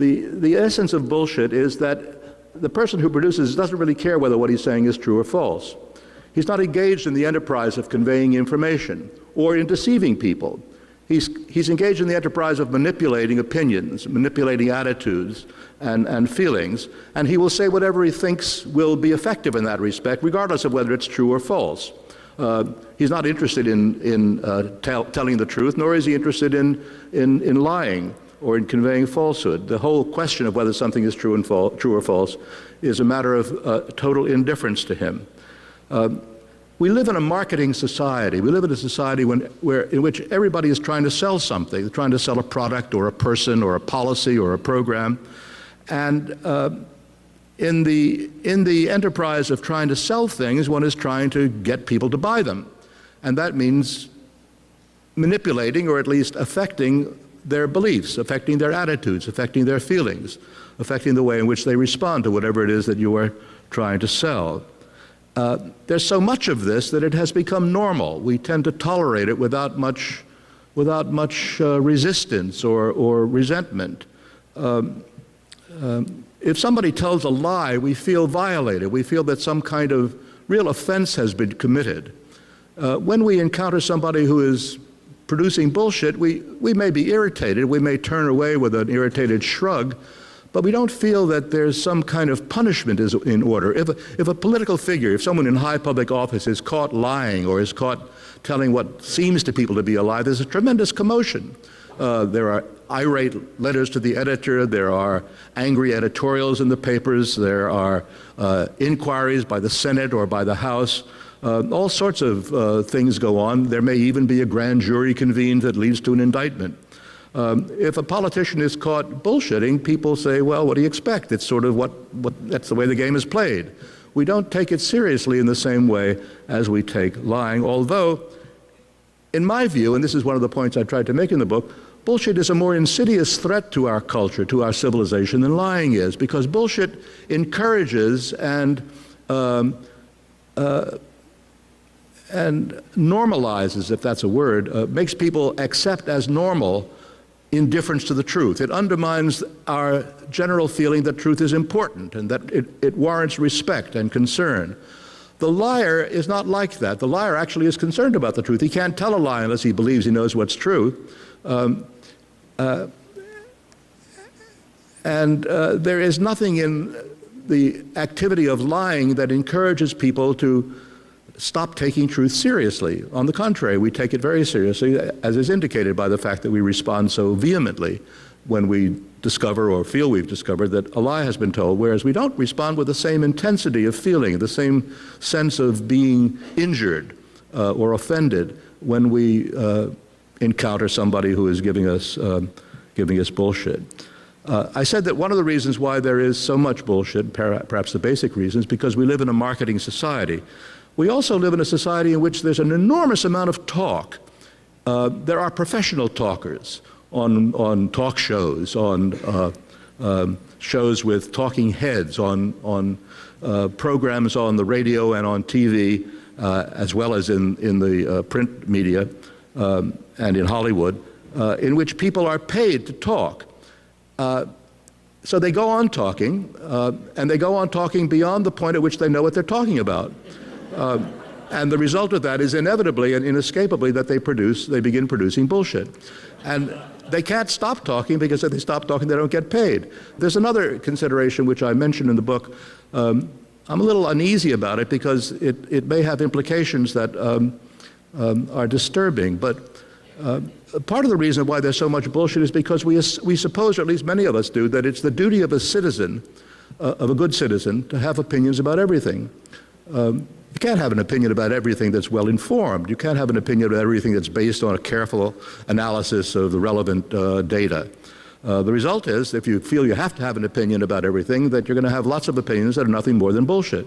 The essence of bullshit is that the person who produces doesn't really care whether what he's saying is true or false. He's not engaged in the enterprise of conveying information or in deceiving people. He's engaged in the enterprise of manipulating opinions, manipulating attitudes and feelings, and he will say whatever he thinks will be effective in that respect, regardless of whether it's true or false. He's not interested in telling the truth, nor is he interested in lying or in conveying falsehood. The whole question of whether something is true or false is a matter of total indifference to him. We live in a marketing society. We live in a society in which everybody is trying to sell something. They're trying to sell a product or a person or a policy or a program. And in the enterprise of trying to sell things, one is trying to get people to buy them. And that means manipulating or at least affecting their beliefs, affecting their attitudes, affecting their feelings, affecting the way in which they respond to whatever it is that you are trying to sell. There's so much of this that it has become normal. We tend to tolerate it without much resistance or resentment. If somebody tells a lie, we feel violated. We feel that some kind of real offense has been committed. When we encounter somebody who is producing bullshit, we may be irritated. We may turn away with an irritated shrug, but we don't feel that there's some kind of punishment is in order. If a political figure, if someone in high public office is caught lying or is caught telling what seems to people to be a lie, there's a tremendous commotion. There are irate letters to the editor, there are angry editorials in the papers, there are inquiries by the Senate or by the House. All sorts of things go on. There may even be a grand jury convened that leads to an indictment. If a politician is caught bullshitting, people say, well, what do you expect? It's sort of that's the way the game is played. We don't take it seriously in the same way as we take lying, although, in my view, and this is one of the points I tried to make in the book, bullshit is a more insidious threat to our culture, to our civilization, than lying is, because bullshit encourages and normalizes, if that's a word, makes people accept as normal indifference to the truth. It undermines our general feeling that truth is important and that it warrants respect and concern. The liar is not like that. The liar actually is concerned about the truth. He can't tell a lie unless he believes he knows what's true. There is nothing in the activity of lying that encourages people to stop taking truth seriously. On the contrary, we take it very seriously, as is indicated by the fact that we respond so vehemently when we discover or feel we've discovered that a lie has been told, whereas we don't respond with the same intensity of feeling, the same sense of being injured or offended when we encounter somebody who is giving us bullshit. I said that one of the reasons why there is so much bullshit, perhaps the basic reason, is because we live in a marketing society. We also live in a society in which there's an enormous amount of talk. There are professional talkers on talk shows, on shows with talking heads, on programs on the radio and on TV, as well as in the print media and in Hollywood, in which people are paid to talk. So they go on talking, and they go on talking beyond the point at which they know what they're talking about. And the result of that is inevitably and inescapably that they begin producing bullshit. And they can't stop talking because if they stop talking, they don't get paid. There's another consideration which I mentioned in the book. I'm a little uneasy about it because it may have implications that are disturbing. But part of the reason why there's so much bullshit is because we suppose, or at least many of us do, that it's the duty of a citizen, of a good citizen, to have opinions about everything. You can't have an opinion about everything that's well informed. You can't have an opinion about everything that's based on a careful analysis of the relevant data. The result is, if you feel you have to have an opinion about everything, that you're going to have lots of opinions that are nothing more than bullshit.